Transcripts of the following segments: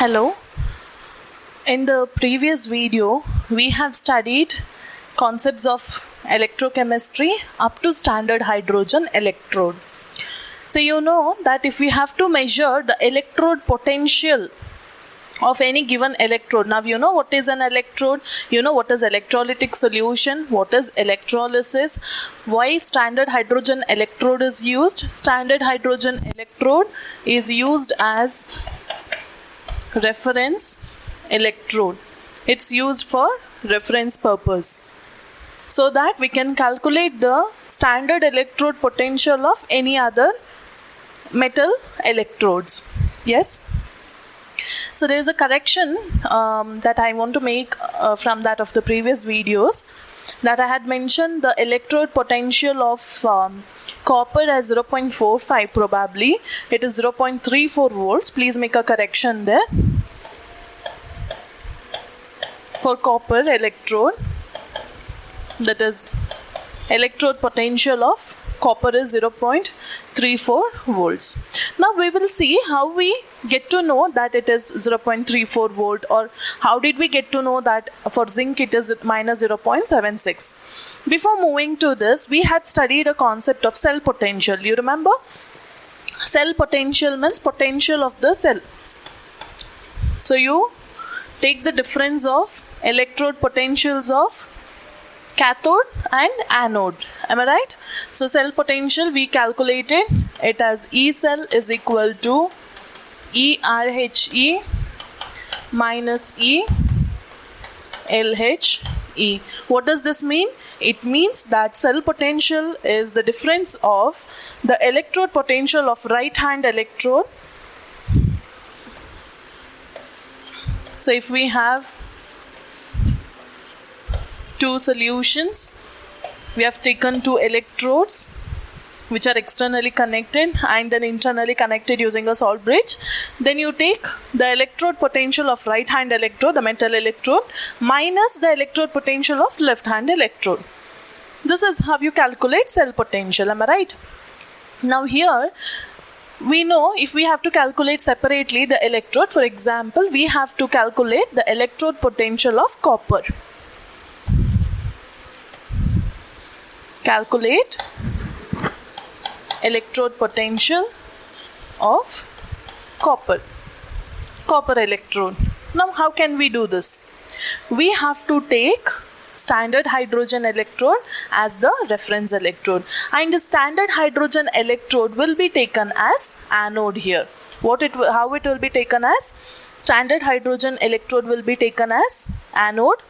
Hello. In the previous video, we have studied concepts of electrochemistry up to standard hydrogen electrode. So you know that if we have to measure the electrode potential of any given electrode. Now you know what is an electrode, you know what is electrolytic solution, what is electrolysis, why standard hydrogen electrode is used. Standard hydrogen electrode is used as reference electrode. It's used for reference purpose, so that we can calculate the standard electrode potential of any other metal electrodes. Yes. So there is a correction that I want to make from that of the previous videos, that I had mentioned the electrode potential of copper as 0.45 probably. It is 0.34 volts. Please make a correction there. For copper electrode, that is electrode potential of copper is 0.34 volts. Now we will see how we get to know that it is 0.34 volt, or how did we get to know that for zinc it is minus 0.76. Before moving to this, we had studied a concept of cell potential. You remember? Cell potential means potential of the cell. So you take the difference of electrode potentials of cathode and anode. Am I right? So cell potential, we calculated it as E cell is equal to ERHE minus ELHE. What does this mean? It means that cell potential is the difference of the electrode potential of right hand electrode. So if we have two solutions, we have taken two electrodes which are externally connected and then internally connected using a salt bridge. Then you take the electrode potential of right hand electrode, the metal electrode, minus the electrode potential of left hand electrode. This is how you calculate cell potential. Am I right? Now here we know if we have to calculate separately the electrode, for example, we have to calculate the electrode potential of copper. Calculate electrode potential of copper electrode. Now how can we do this? We have to take standard hydrogen electrode as the reference electrode, and the standard hydrogen electrode will be taken as anode here. How it will be taken as? Standard hydrogen electrode will be taken as anode.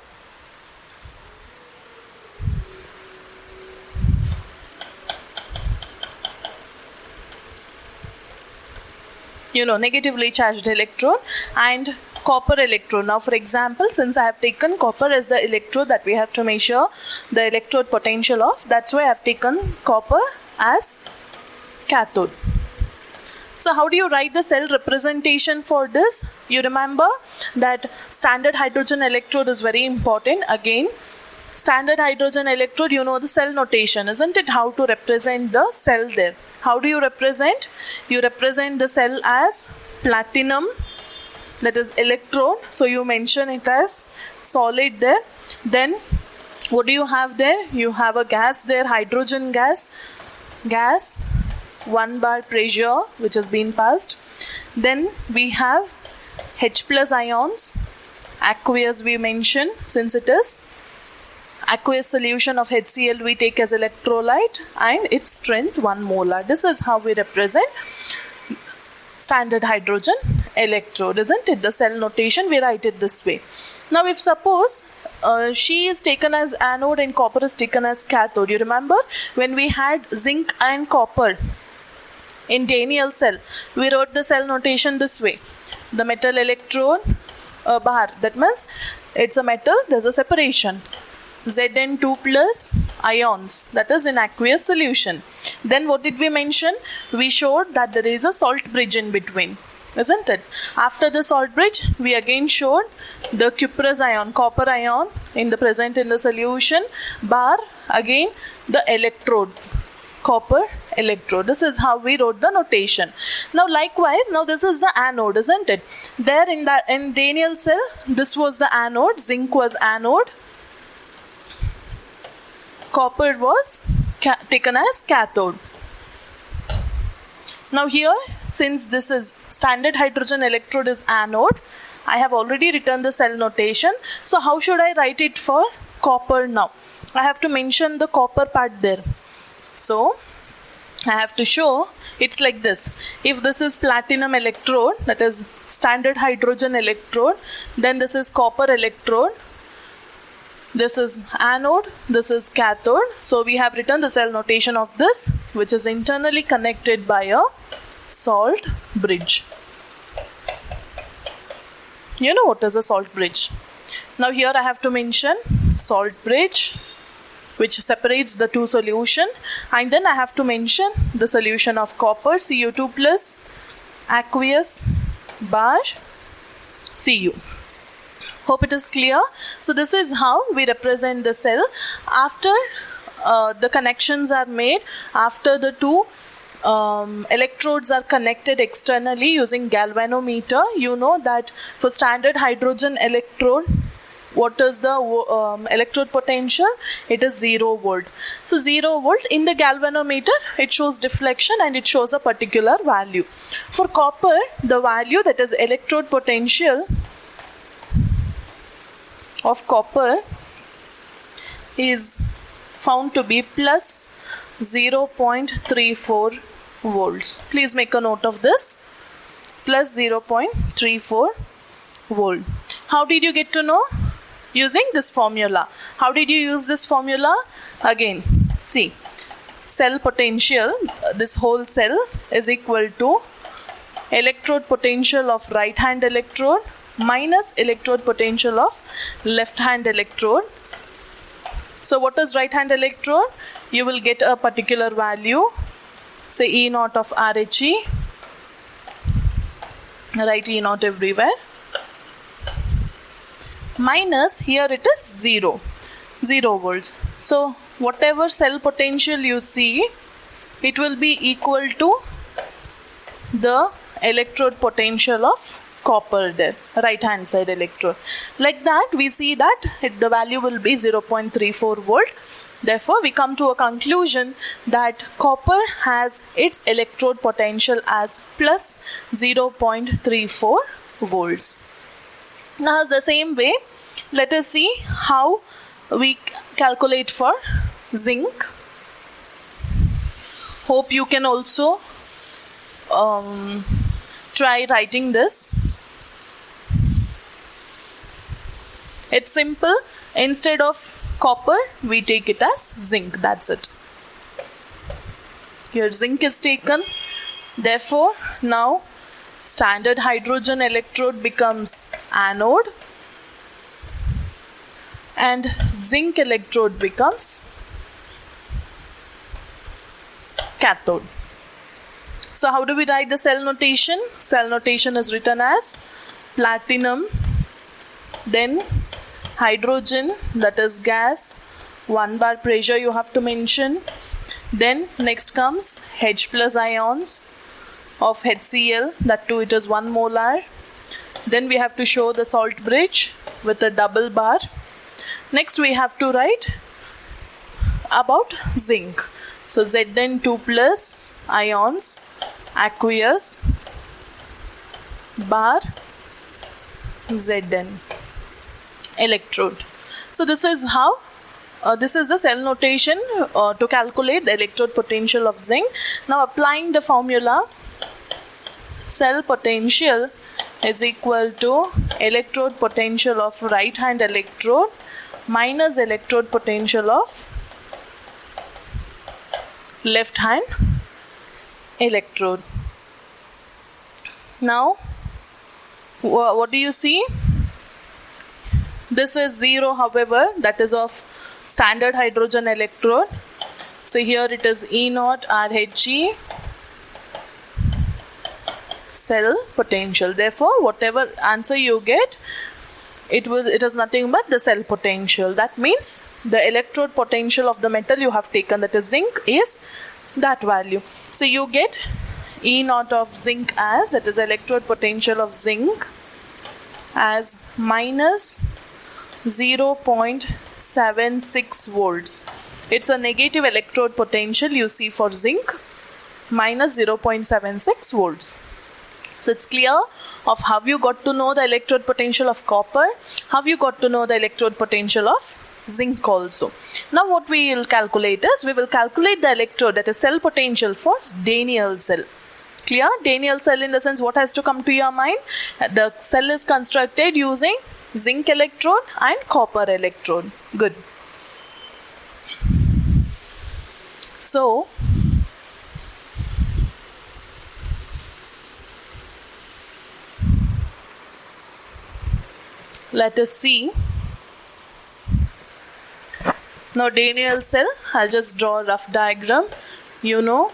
You know, negatively charged electrode and copper electrode. Now for example, since I have taken copper as the electrode that we have to measure the electrode potential of, that's why I have taken copper as cathode. So how do you write the cell representation for this? You remember that standard hydrogen electrode is very important. Again, standard hydrogen electrode, you know the cell notation, isn't it? How to represent the cell there. How do you represent? You represent the cell as platinum, that is electrode. So you mention it as solid there. Then what do you have there? You have a gas there, hydrogen gas, 1 bar pressure which has been passed. Then we have H plus ions, aqueous we mentioned, since it is aqueous solution of HCl we take as electrolyte, and its strength 1 molar. This is how we represent standard hydrogen electrode, isn't it? The cell notation, we write it this way. Now if suppose she is taken as anode and copper is taken as cathode, you remember when we had zinc and copper in Daniell cell, we wrote the cell notation this way. The metal electrode bar, that means it's a metal, there's a separation. Zn2 plus ions, that is in aqueous solution. Then what did we mention? We showed that there is a salt bridge in between, isn't it? After the salt bridge, we again showed the cuprous ion, copper ion present in the solution, bar again the electrode, copper electrode. This is how we wrote the notation. Now likewise, now this is the anode, isn't it? There in Daniell cell, this was the anode, zinc was anode, copper was taken as cathode. Now here, since this is standard hydrogen electrode is anode, I have already written the cell notation. So how should I write it for copper now? I have to mention the copper part there. So I have to show it's like this. If this is platinum electrode, that is standard hydrogen electrode, then this is copper electrode. This is anode, this is cathode. So we have written the cell notation of this, which is internally connected by a salt bridge. You know what is a salt bridge. Now here I have to mention salt bridge, which separates the two solution, and then I have to mention the solution of copper, Cu2 plus, aqueous, bar, Cu. Hope it is clear. So this is how we represent the cell. After the connections are made, after the two electrodes are connected externally using galvanometer, you know that for standard hydrogen electrode, what is the electrode potential? It is 0 volt. So 0 volt in the galvanometer, it shows deflection and it shows a particular value. For copper, the value, that is electrode potential of copper, is found to be plus 0.34 volts. Please make a note of this. Plus 0.34 volt. How did you get to know? Using this formula. How did you use this formula? Again, see, cell potential, this whole cell is equal to electrode potential of right hand electrode minus electrode potential of left hand electrode. So what is right hand electrode? You will get a particular value, say E naught of RHE. Write E naught everywhere. Minus, here it is 0 volts. So whatever cell potential you see, it will be equal to the electrode potential of copper there, right hand side electrode. Like that, we see that the value will be 0.34 volt. Therefore, we come to a conclusion that copper has its electrode potential as plus 0.34 volts. Now, the same way, let us see how we calculate for zinc. Hope you can also try writing this. It's simple. Instead of copper, we take it as zinc. That's it. Here zinc is taken. Therefore, now standard hydrogen electrode becomes anode and zinc electrode becomes cathode. So how do we write the cell notation? Cell notation is written as platinum, then hydrogen, that is gas, 1 bar pressure you have to mention. Then next comes H plus ions of HCl, that too it is 1 molar. Then we have to show the salt bridge with a double bar. Next we have to write about zinc. So Zn2 plus ions, aqueous, bar, Zn electrode. So this is how this is the cell notation to calculate the electrode potential of zinc. Now applying the formula, cell potential is equal to electrode potential of right hand electrode minus electrode potential of left hand electrode. Now what do you see? This is 0, however, that is of standard hydrogen electrode. So here it is E naught RHE cell potential. Therefore, whatever answer you get, it is nothing but the cell potential. That means the electrode potential of the metal you have taken, that is zinc, is that value. So you get E naught of zinc as, that is electrode potential of zinc, as minus 0.76 volts. It's a negative electrode potential you see for zinc, minus 0.76 volts. So it's clear of how you got to know the electrode potential of copper, how you got to know the electrode potential of zinc also. Now what we will calculate is, we will calculate the electrode, that is cell potential for Daniell cell. Clear? Daniell cell in the sense, what has to come to your mind? The cell is constructed using zinc electrode and copper electrode. Good. So let us see. Now Daniell cell, I'll just draw a rough diagram. You know,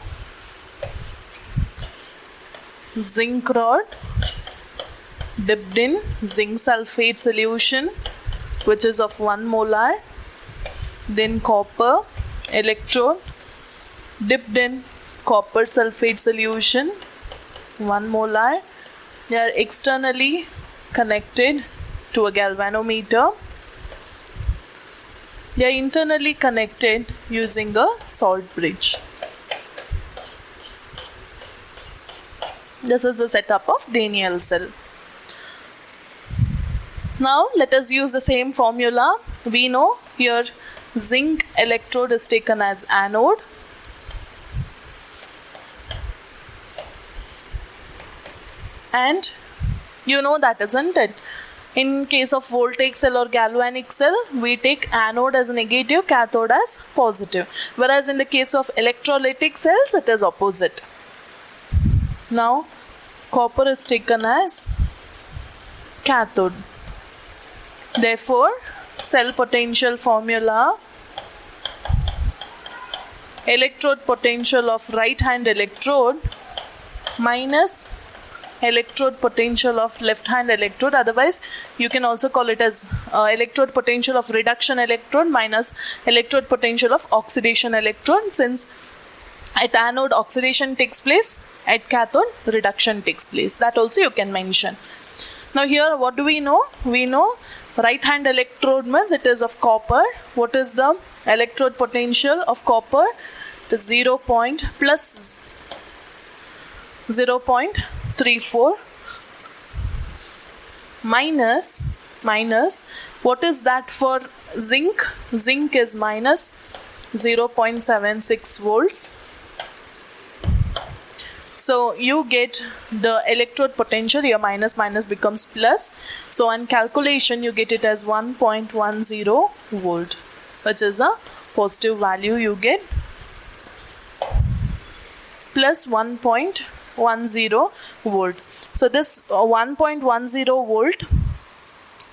zinc rod dipped in zinc sulfate solution, which is of 1 molar, then copper electrode dipped in copper sulfate solution, 1 molar. They are externally connected to a galvanometer. They are internally connected using a salt bridge. This is the setup of Daniell cell. Now let us use the same formula. We know here zinc electrode is taken as anode. And you know that, isn't it? In case of voltaic cell or galvanic cell, we take anode as negative, cathode as positive. Whereas in the case of electrolytic cells, it is opposite. Now, copper is taken as cathode. Therefore, cell potential formula, electrode potential of right hand electrode minus electrode potential of left hand electrode, otherwise you can also call it as electrode potential of reduction electrode minus electrode potential of oxidation electrode, since at anode oxidation takes place, at cathode reduction takes place. That also you can mention. Now here what do we know? We know right hand electrode means it is of copper. What is the electrode potential of copper? It is 0.34 minus what is that for zinc? Zinc is minus 0.76 volts. So you get the electrode potential here, minus becomes plus. So on calculation you get it as 1.10 volt, which is a positive value you get, plus 1.10 volt. So this 1.10 volt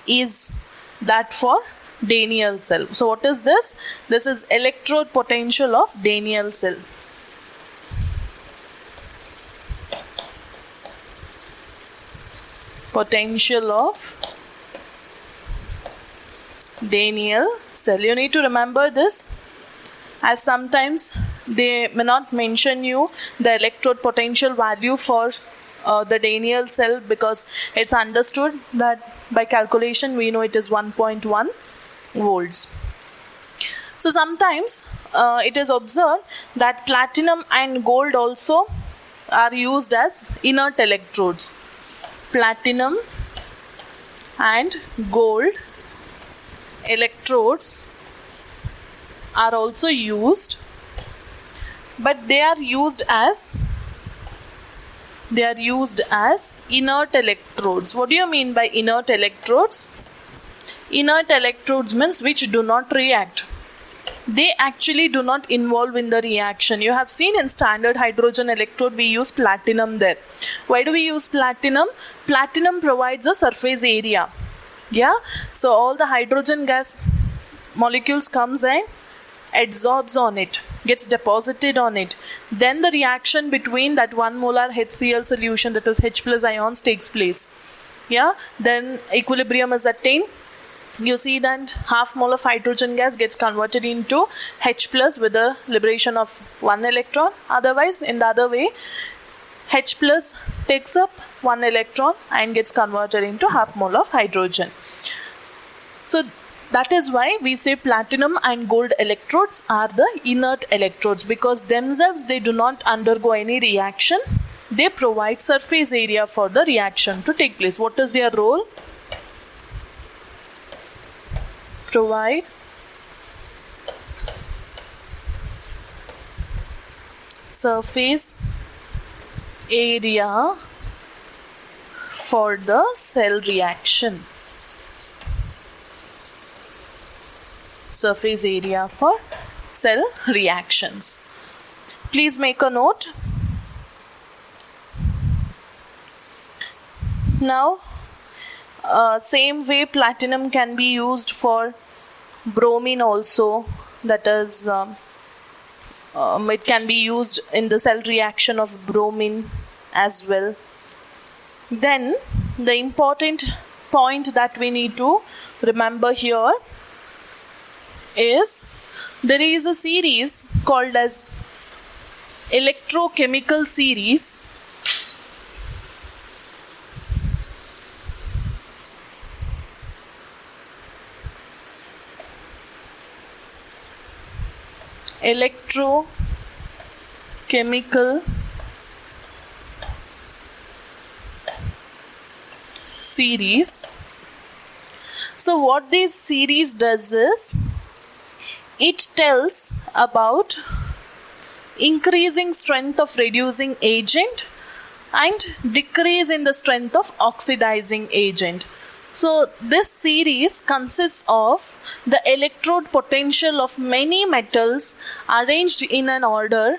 is that for Daniell cell. So what is this? This is electrode potential of Daniell cell. Potential of Daniell cell. You need to remember this, as sometimes they may not mention you the electrode potential value for the Daniell cell, because it's understood that by calculation we know it is 1.1 volts. So sometimes it is observed that platinum and gold also are used as inert electrodes. Platinum and gold electrodes are also used, but they are used as inert electrodes. What do you mean by inert electrodes? Inert electrodes means which do not react. They actually do not involve in the reaction. You have seen in standard hydrogen electrode we use platinum there. Why do we use platinum? Platinum provides a surface area. Yeah, so all the hydrogen gas molecules comes and adsorbs on it, gets deposited on it. Then the reaction between that 1 molar HCl solution, that is H plus ions, takes place. Yeah, then equilibrium is attained. you see that half mole of hydrogen gas gets converted into H plus with the liberation of one electron. Otherwise, in the other way, H plus takes up one electron and gets converted into half mole of hydrogen. So that is why we say platinum and gold electrodes are the inert electrodes, because themselves they do not undergo any reaction. They provide surface area for the reaction to take place. What is their role? Provide surface area for the cell reaction. Surface area for cell reactions. Please make a note. Now, same way platinum can be used for bromine also, that is it can be used in the cell reaction of bromine as well. Then the important point that we need to remember here is there is a series called as electrochemical series. Electrochemical series. So what this series does is it tells about increasing strength of reducing agent and decrease in the strength of oxidizing agent. So this series consists of the electrode potential of many metals arranged in an order,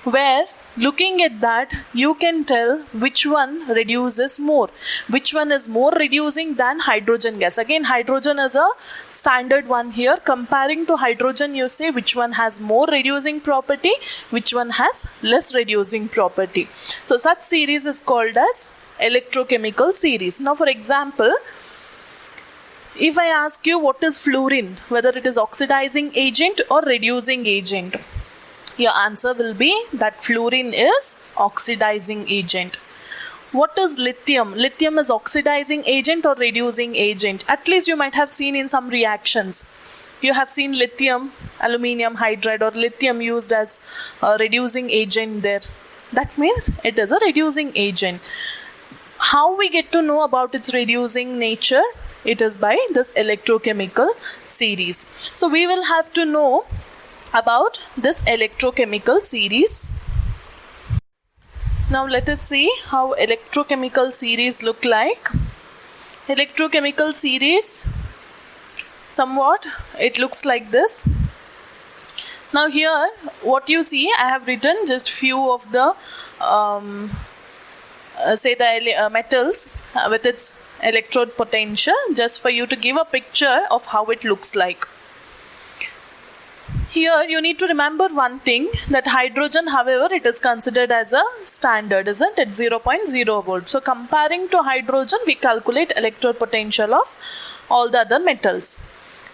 where looking at that you can tell which one reduces more, which one is more reducing than hydrogen gas. Again, hydrogen is a standard one here. Comparing to hydrogen, you say which one has more reducing property, which one has less reducing property. So such series is called as electrochemical series. Now for example, if I ask you what is fluorine, whether it is oxidizing agent or reducing agent, your answer will be that fluorine is oxidizing agent. What is lithium? Lithium is oxidizing agent or reducing agent? At least you might have seen in some reactions. You have seen lithium, aluminium hydride, or lithium used as a reducing agent there. That means it is a reducing agent. How we get to know about its reducing nature? It is by this electrochemical series. So we will have to know about this electrochemical series. Now let us see how electrochemical series look like. Electrochemical series, somewhat it looks like this. Now here what you see, I have written just few of the metals with its electrode potential, just for you to give a picture of how it looks like. Here you need to remember one thing, that hydrogen, however, it is considered as a standard, isn't it? 0.0 volt. So comparing to hydrogen, we calculate electrode potential of all the other metals.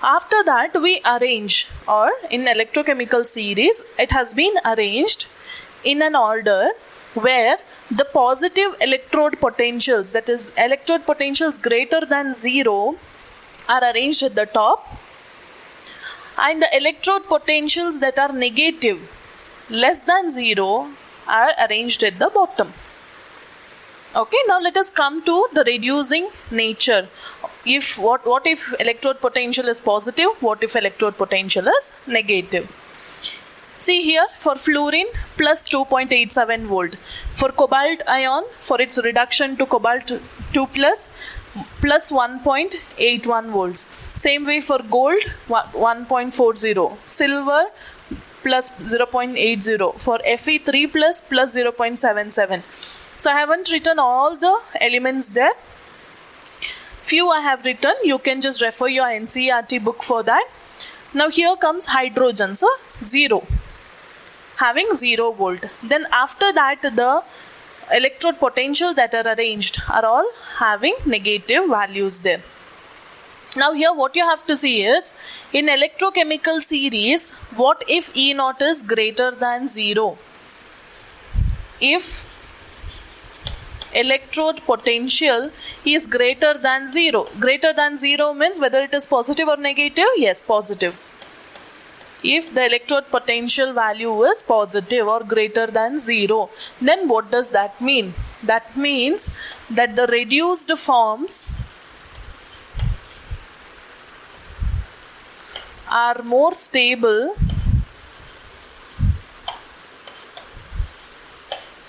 After that we arrange, or in electrochemical series it has been arranged in an order where the positive electrode potentials, that is electrode potentials greater than 0, are arranged at the top, and the electrode potentials that are negative, less than 0, are arranged at the bottom. Okay, now let us come to the reducing nature. If what if electrode potential is positive? What if electrode potential is negative? See here, for fluorine plus 2.87 volt. For cobalt ion, for its reduction to cobalt 2 plus 1.81 volts. Same way for gold, 1.40. Silver plus 0.80. For Fe3 plus 0.77. So I haven't written all the elements there. Few I have written. You can just refer your NCERT book for that. Now here comes hydrogen. So 0. Having 0 volt. Then after that the electrode potential that are arranged are all having negative values there. Now here what you have to see is, in electrochemical series, what if E naught is greater than 0? If electrode potential is greater than 0. Greater than 0 means whether it is positive or negative? Yes, positive. If the electrode potential value is positive or greater than 0, then what does that mean? That means that the reduced forms are more stable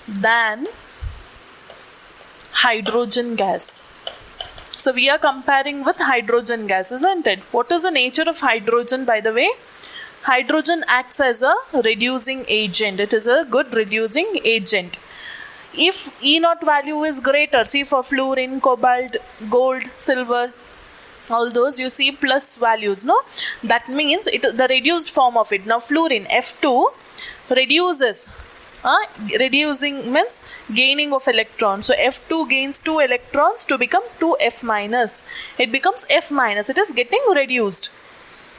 than hydrogen gas. So we are comparing with hydrogen gas, isn't it? What is the nature of hydrogen, by the way? Hydrogen acts as a reducing agent. It is a good reducing agent. If E naught value is greater, see for fluorine, cobalt, gold, silver, all those you see plus values, no? That means the reduced form of it. Now fluorine, F2 reduces. Reducing means gaining of electrons. So F2 gains 2 electrons to become 2F minus. It becomes F minus. It is getting reduced.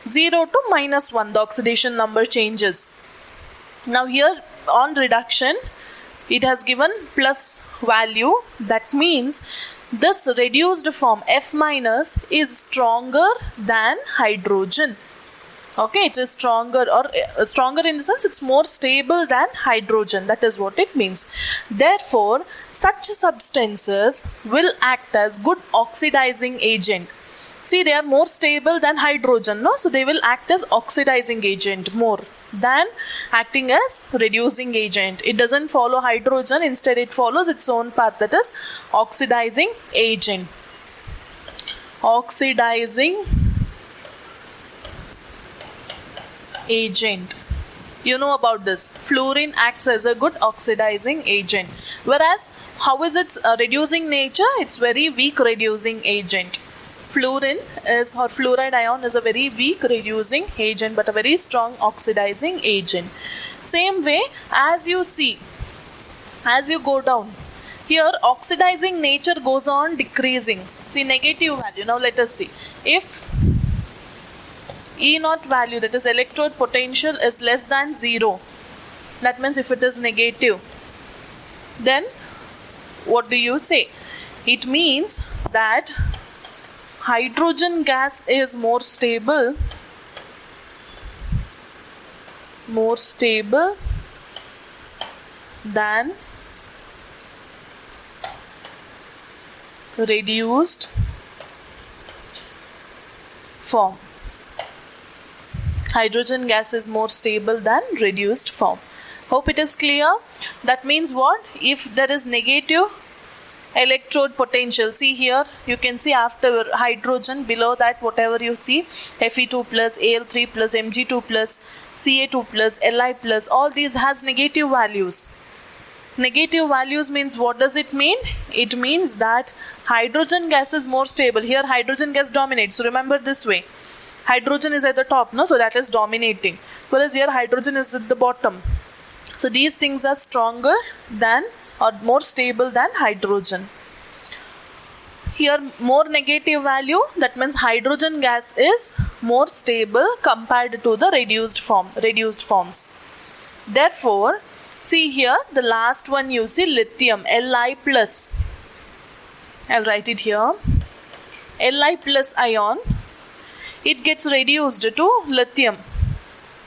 0 to minus 1. The oxidation number changes. Now here on reduction, it has given plus value. That means this reduced form F minus is stronger than hydrogen. Okay, it is stronger, or stronger in the sense it's more stable than hydrogen. That is what it means. Therefore, such substances will act as good oxidizing agent. See, they are more stable than hydrogen, no? So they will act as oxidizing agent more than acting as reducing agent. It doesn't follow hydrogen, instead it follows its own path, that is oxidizing agent. Oxidizing agent. You know about this. Fluorine acts as a good oxidizing agent. Whereas, how is its reducing nature? It's very weak reducing agent. Fluorine is, or fluoride ion is a very weak reducing agent but a very strong oxidizing agent. Same way, as you see, as you go down, here oxidizing nature goes on decreasing. See negative value. Now let us see. If E naught value, that is electrode potential, is less than 0, that means if it is negative, then what do you say? It means that hydrogen gas is more stable than reduced form. Hydrogen gas is more stable than reduced form. Hope it is clear. That means what? If there is negative electrode potential, see here you can see after hydrogen, below that whatever you see, Fe2 plus, Al3 plus, Mg2 plus, Ca2 plus, Li plus, all these has negative values. Negative values means what does it mean? It means that hydrogen gas is more stable. Here hydrogen gas dominates. So remember this way. Hydrogen is at the top, no? So that is dominating. Whereas here hydrogen is at the bottom. So these things are stronger than or more stable than hydrogen. Here more negative value, that means hydrogen gas is more stable compared to the reduced forms. Therefore, see here the last one you see lithium, Li plus. I'll write it here. Li plus ion, it gets reduced to lithium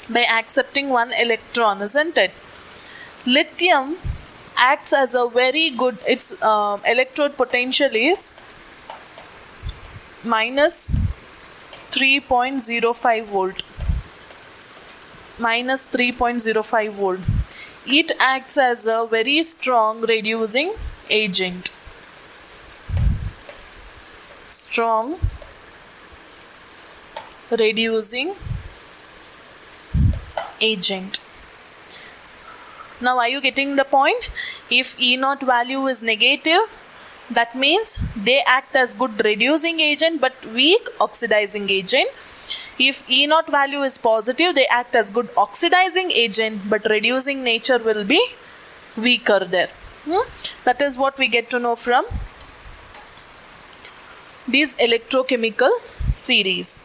by accepting 1 electron, isn't it? Lithium acts as a very good, its electrode potential is minus 3.05 volt. Minus 3.05 volt. It acts as a very strong reducing agent. Strong reducing agent. Now are you getting the point? If E naught value is negative, that means they act as good reducing agent but weak oxidizing agent. If E naught value is positive, they act as good oxidizing agent but reducing nature will be weaker there. That is what we get to know from these electrochemical series.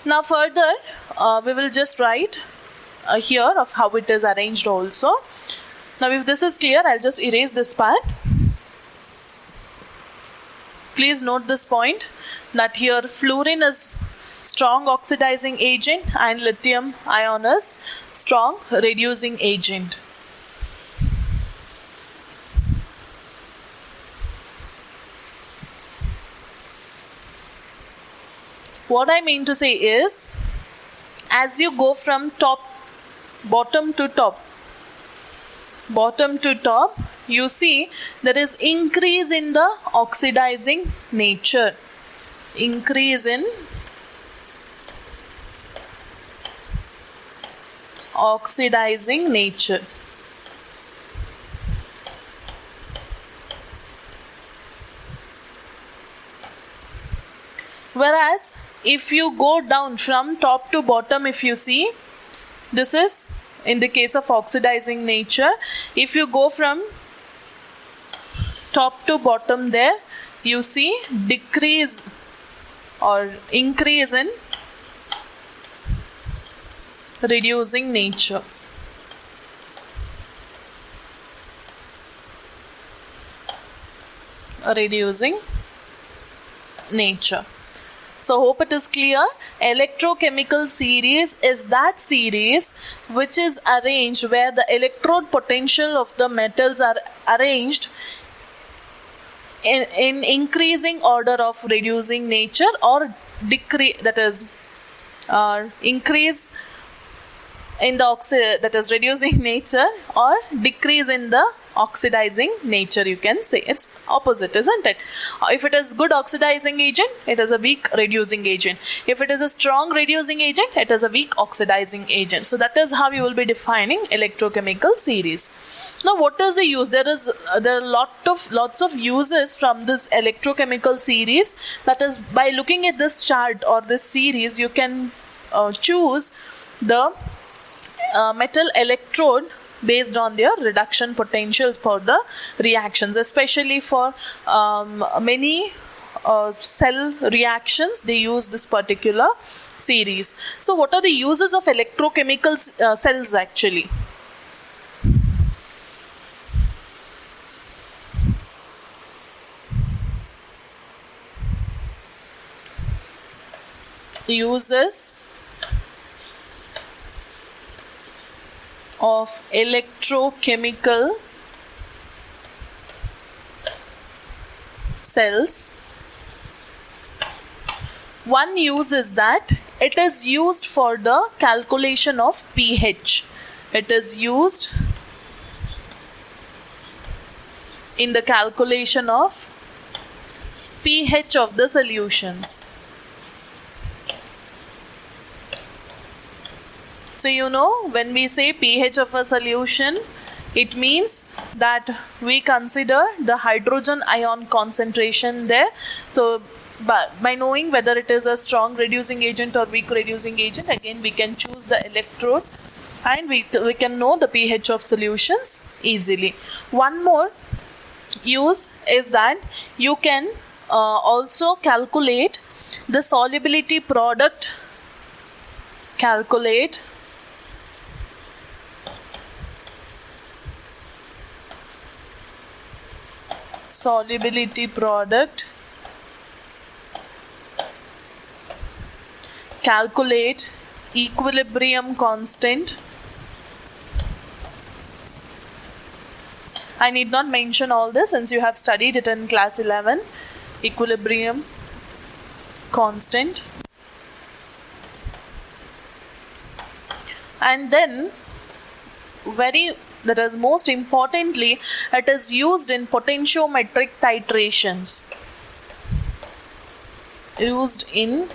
Now further we will just write here of how it is arranged also. Now if this is clear, I'll just erase this part. Please note this point that here fluorine is strong oxidizing agent and lithium ion is strong reducing agent. What I mean to say is, as you go from bottom to top, you see there is increase in the oxidizing nature. Increase in oxidizing nature. Whereas if you go down from top to bottom, if you see, this is in the case of oxidizing nature. If you go from top to bottom there, you see decrease or increase in reducing nature. Reducing nature. So hope it is clear. Electrochemical series is that series which is arranged where the electrode potential of the metals are arranged in increasing order of reducing nature or decrease, that is increase in the that is reducing nature or decrease in the oxidizing nature, you can say. It's opposite, isn't it? If it is good oxidizing agent, it is a weak reducing agent. If it is a strong reducing agent, it is a weak oxidizing agent. So that is how you will be defining electrochemical series. Now what is the use? There are lots of uses from this electrochemical series. That is, by looking at this chart or this series, you can choose the metal electrode based on their reduction potentials for the reactions, especially for many cell reactions, they use this particular series. So what are the uses of electrochemical cells actually? Uses of electrochemical cells. One use is that it is used for the calculation of pH. It is used in the calculation of pH of the solutions. So you know, when we say pH of a solution, it means that we consider the hydrogen ion concentration there. So by knowing whether it is a strong reducing agent or weak reducing agent, again we can choose the electrode and we can know the pH of solutions easily. One more use is that you can also calculate the solubility product. Calculate solubility product, calculate equilibrium constant. I need not mention all this since you have studied it in class 11. Equilibrium constant. And then that is most importantly, it is used in potentiometric titrations. Used in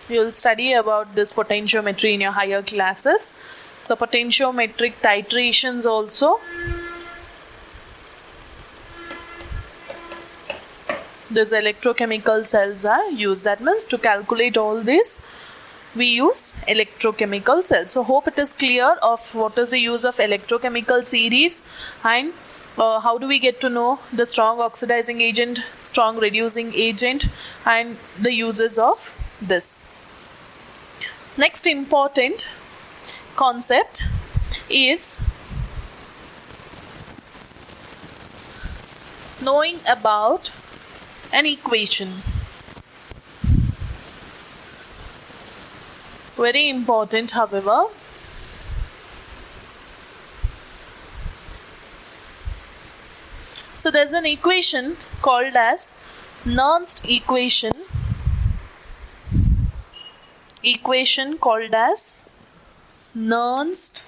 you will study about this potentiometry in your higher classes. So potentiometric titrations also. These electrochemical cells are used. That means to calculate all this, we use electrochemical cells. So hope it is clear of what is the use of electrochemical series and how do we get to know the strong oxidizing agent, strong reducing agent, and the uses of this? Next important concept is knowing about an equation. Very important, however. So there's an equation called as Nernst equation. Equation called as Nernst,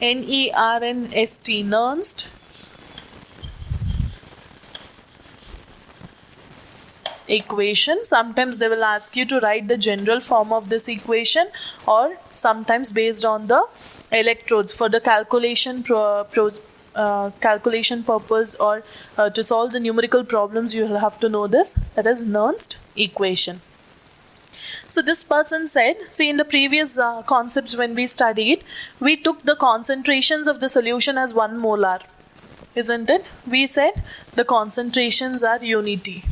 N-E-R-N-S-T, Nernst equation. Sometimes they will ask you to write the general form of this equation, or sometimes based on the electrodes for the calculation calculation purpose, or to solve the numerical problems you will have to know this. That is Nernst equation. So this person said, see, in the previous concepts when we studied, we took the concentrations of the solution as 1 molar, isn't it? We said the concentrations are unity.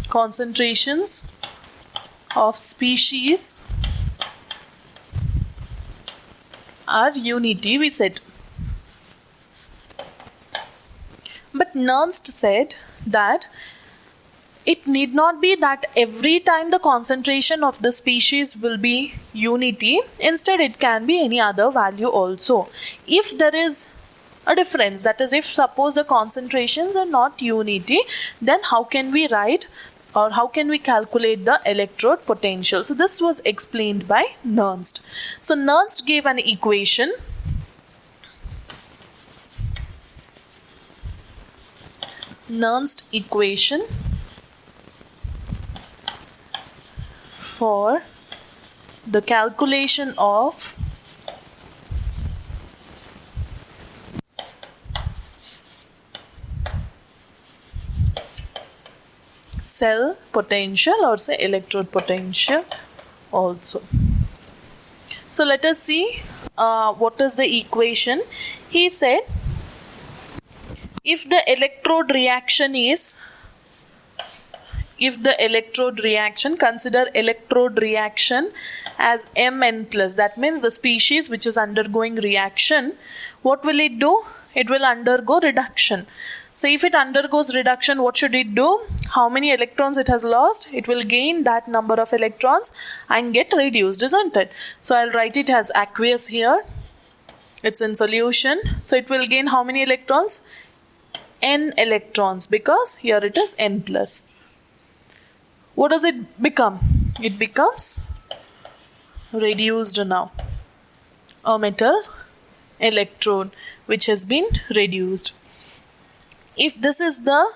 Concentrations of species are unity, we said. But Nernst said that it need not be that every time the concentration of the species will be unity. Instead, it can be any other value also. If there is a difference, that is, if suppose the concentrations are not unity, then how can we write or how can we calculate the electrode potential? So this was explained by Nernst. So Nernst gave an equation. Nernst equation for the calculation of cell potential, or say electrode potential also. So let us see what is the equation. He said if the electrode reaction, consider electrode reaction as Mn plus, that means the species which is undergoing reaction, what will it do? It will undergo reduction. So if it undergoes reduction, what should it do? How many electrons it has lost? It will gain that number of electrons and get reduced, isn't it? So I'll write it as aqueous here. It's in solution. So it will gain how many electrons? N electrons, because here it is N plus. What does it become? It becomes reduced now. A metal electrode which has been reduced. If this is the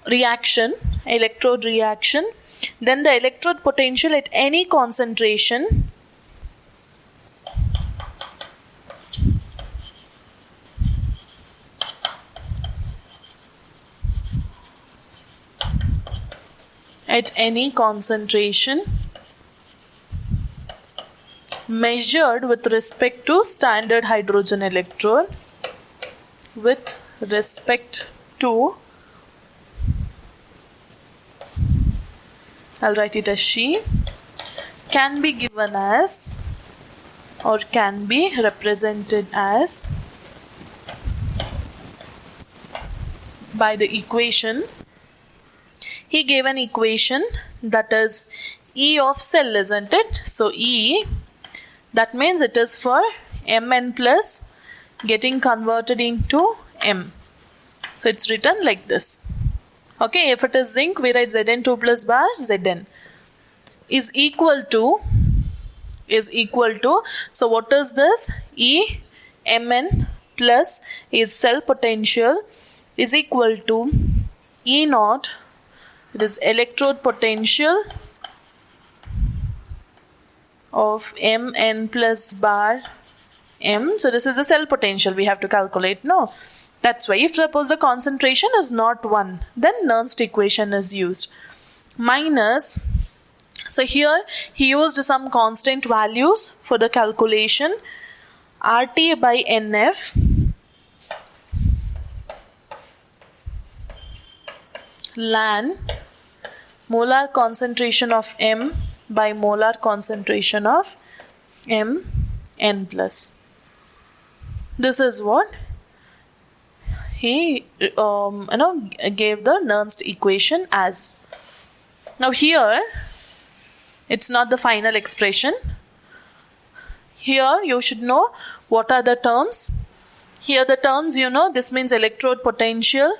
reaction, electrode reaction, then the electrode potential at any concentration measured with respect to standard hydrogen electrode, with respect to, I'll write it as she, can be given as, or can be represented as, by the equation. He gave an equation, that is E of cell, isn't it? So E, that means it is for Mn plus getting converted into M. So it's written like this. Okay, if it is zinc, we write Zn2 plus bar Zn is equal to, so what is this? E Mn plus is cell potential is equal to E naught, it is electrode potential of Mn plus bar M. So this is the cell potential we have to calculate, no? That's why if suppose the concentration is not 1, then Nernst equation is used. Minus, so So here he used some constant values for the calculation. RT by NF ln molar concentration of M by molar concentration of Mn plus. This is what he gave the Nernst equation as. Now here it's not the final expression. Here you should know what are the terms. Here the terms, this means electrode potential.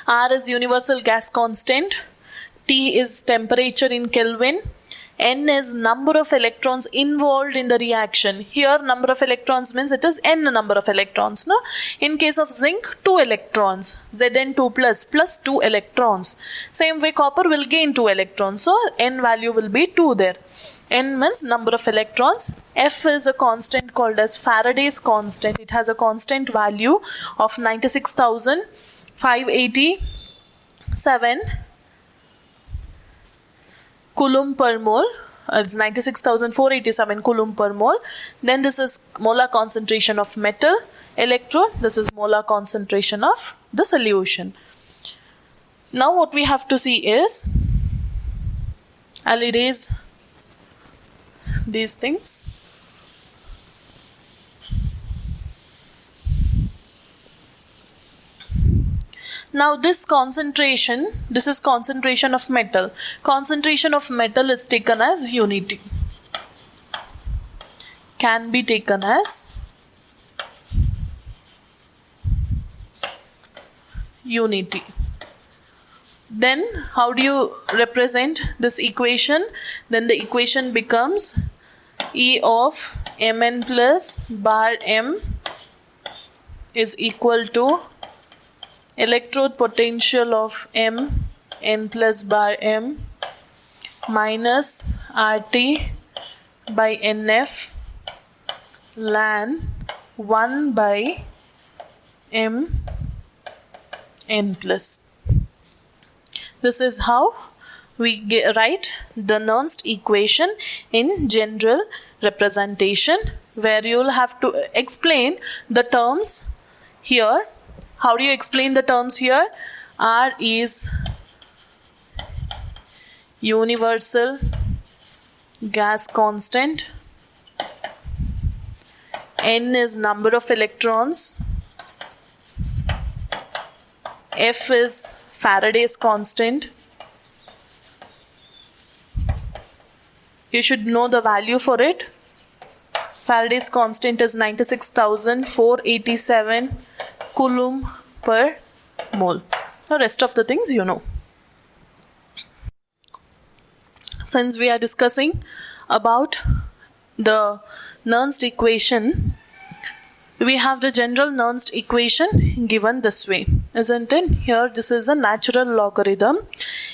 R is universal gas constant. T is temperature in Kelvin. N is number of electrons involved in the reaction. Here number of electrons means it is N number of electrons. No? In case of zinc, 2 electrons. Zn2 plus 2 electrons. Same way copper will gain 2 electrons. So N value will be 2 there. N means number of electrons. F is a constant called as Faraday's constant. It has a constant value of 96,587 Coulomb per mole. It's 96,487 Coulomb per mole. Then this is molar concentration of metal electrode. This is molar concentration of the solution. Now what we have to see is, I'll erase these things. Now this concentration, this is concentration of metal. Concentration of metal is taken as unity. Can be taken as unity. Then how do you represent this equation? Then the equation becomes E of Mn plus bar M is equal to electrode potential of Mn plus bar M minus RT by NF ln 1 by Mn plus. This is how we write the Nernst equation in general representation, where you will have to explain the terms here. How do you explain the terms here? R is universal gas constant. N is number of electrons. F is Faraday's constant. You should know the value for it. Faraday's constant is 96,487 Coulomb per mole. The rest of the things you know. Since we are discussing about the Nernst equation, we have the general Nernst equation given this way, isn't it? Here this is a natural logarithm.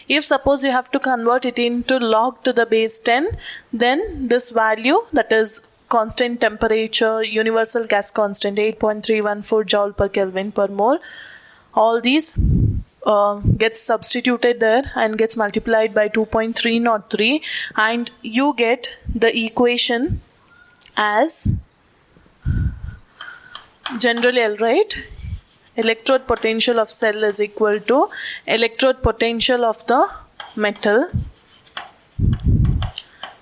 If suppose you have to convert it into log to the base 10, then this value, that is constant temperature, universal gas constant 8.314 joule per Kelvin per mole, all these gets substituted there and gets multiplied by 2.303, and you get the equation as, generally I'll write electrode potential of cell is equal to electrode potential of the metal,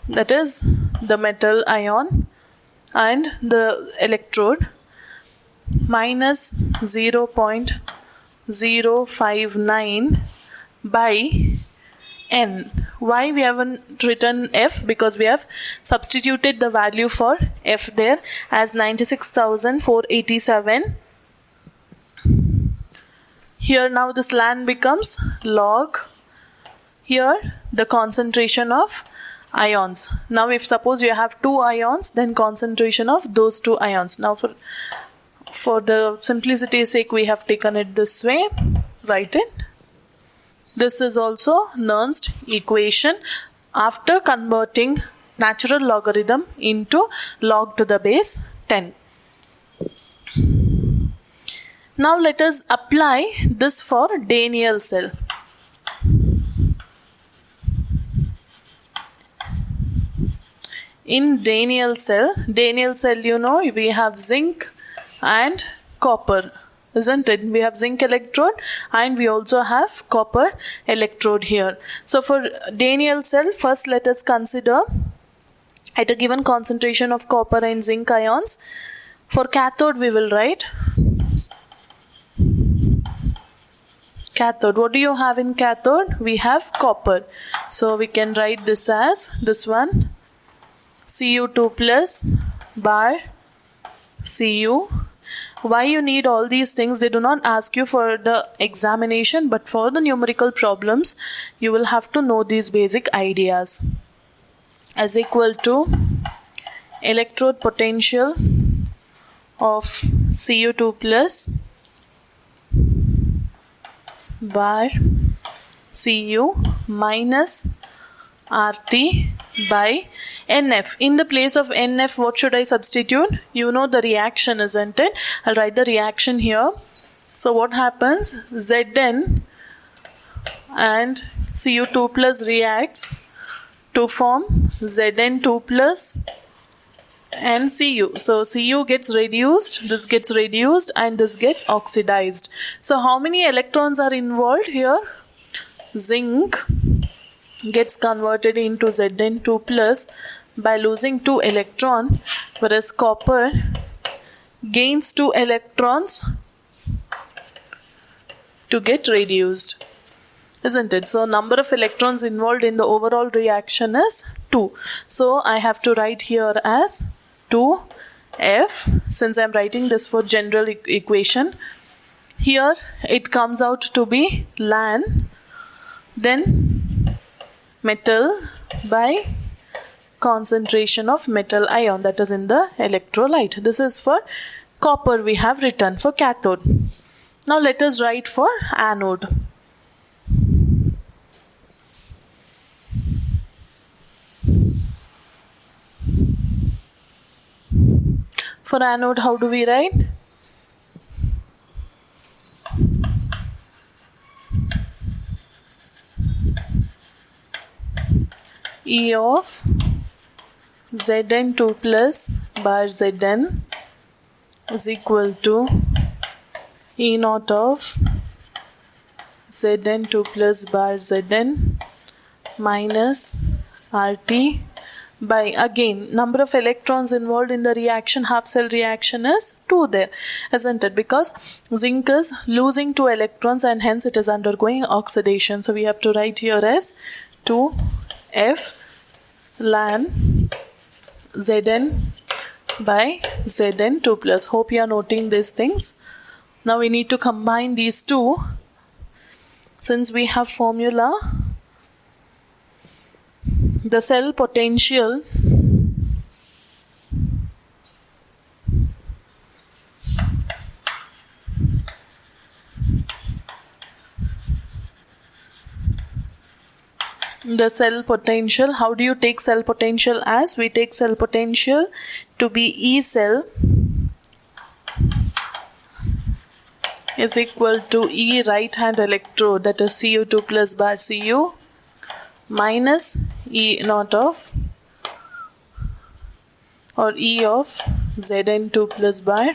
that is the metal ion, and the electrode minus 0.059 by N. Why we haven't written F? Because we have substituted the value for F there as 96,487. Here now this ln becomes log. Here the concentration of ions. Now if suppose you have 2 ions, then concentration of those 2 ions. Now for the simplicity's sake we have taken it this way. Write it. This is also Nernst equation after converting natural logarithm into log to the base 10. Now let us apply this for Daniell cell. in Daniell cell, you know, we have zinc and copper, isn't it? We have zinc electrode and we also have copper electrode here. So for Daniell cell, first let us consider at a given concentration of copper and zinc ions. For cathode we will write cathode. What do you have in cathode? We have copper. So we can write this as this one, Cu2 plus bar Cu. Why you need all these things? They do not ask you for the examination, but for the numerical problems, you will have to know these basic ideas. As equal to electrode potential of Cu2 plus bar Cu minus RT by NF. In the place of NF, what should I substitute? You know the reaction, isn't it? I'll write the reaction here. So what happens? Zn and Cu2 plus reacts to form Zn2 plus and Cu. So Cu gets reduced, this gets reduced, and this gets oxidized. So how many electrons are involved here? Zinc gets converted into Zn2 plus by losing 2 electrons, whereas copper gains 2 electrons to get reduced, isn't it? So number of electrons involved in the overall reaction is 2. So I have to write here as 2F, since I am writing this for general equation. Here it comes out to be Lan, then metal by concentration of metal ion, that is in the electrolyte. This is for copper we have written for cathode. Now let us write for anode. For anode, how do we write? E of Zn2 plus bar Zn is equal to E naught of Zn2 plus bar Zn minus RT by, again, number of electrons involved in the reaction, half cell reaction is 2 there, isn't it? Because zinc is losing 2 electrons and hence it is undergoing oxidation. So we have to write here as 2F Lan Zn by Zn2 plus. Hope you are noting these things. Now we need to combine these two. Since we have formula, the cell potential how do you take cell potential as? We take cell potential to be E cell is equal to E right hand electrode, that is Cu2 plus bar Cu minus E naught of or E of Zn2 plus bar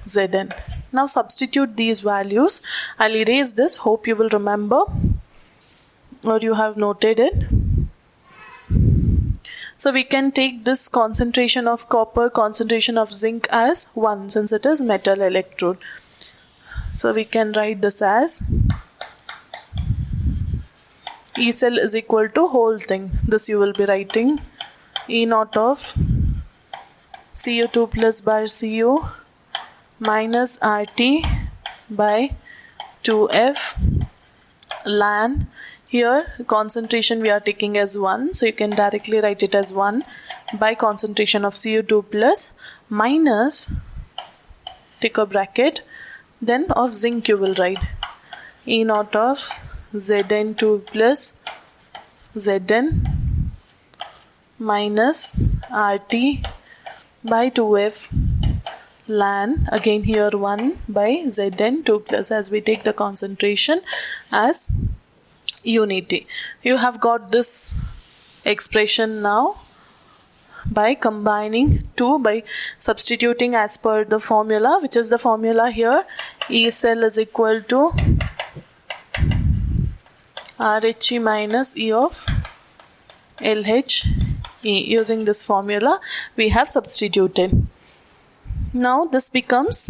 Zn. Now substitute these values. I'll erase this. Hope you will remember or you have noted it. So we can take this concentration of copper, concentration of zinc as 1 since it is metal electrode. So we can write this as E cell is equal to whole thing. This you will be writing E naught of Cu2 plus bar Cu minus RT by 2F Lan. Here concentration we are taking as 1, so you can directly write it as 1 by concentration of Cu2 plus minus, take a bracket, then of zinc you will write E naught of Zn2 plus Zn minus RT by 2F Lan, again here 1 by Zn2 plus, as we take the concentration as unity. You have got this expression now. by combining 2 by substituting as per the formula, which is the formula here. E cell is equal to RHE minus E of LHE. Using this formula we have substituted. Now this becomes,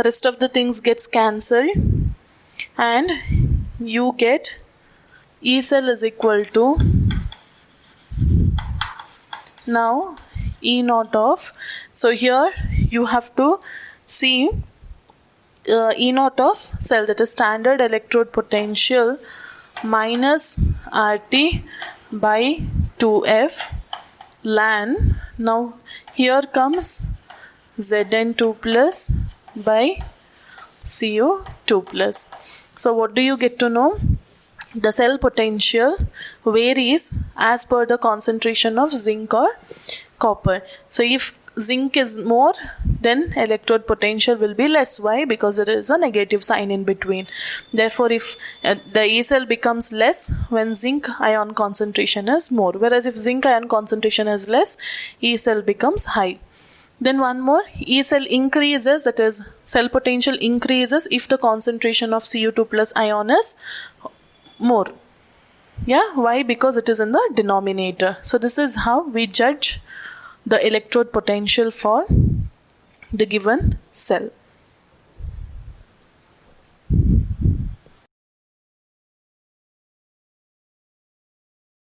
rest of the things gets cancelled and you get E cell is equal to now E naught of, so here you have to see E naught of cell, that is standard electrode potential, minus RT by 2F ln. Now here comes Zn2 plus by Cu2 plus. So what do you get to know? The cell potential varies as per the concentration of zinc or copper. So if zinc is more, then electrode potential will be less. Why? Because there is a negative sign in between. Therefore, if the E cell becomes less when zinc ion concentration is more, whereas if zinc ion concentration is less, E cell becomes high. Then one more, E cell increases, that is cell potential increases if the concentration of Cu2 plus ion is more. Yeah, why? Because it is in the denominator. So this is how we judge the electrode potential for the given cell.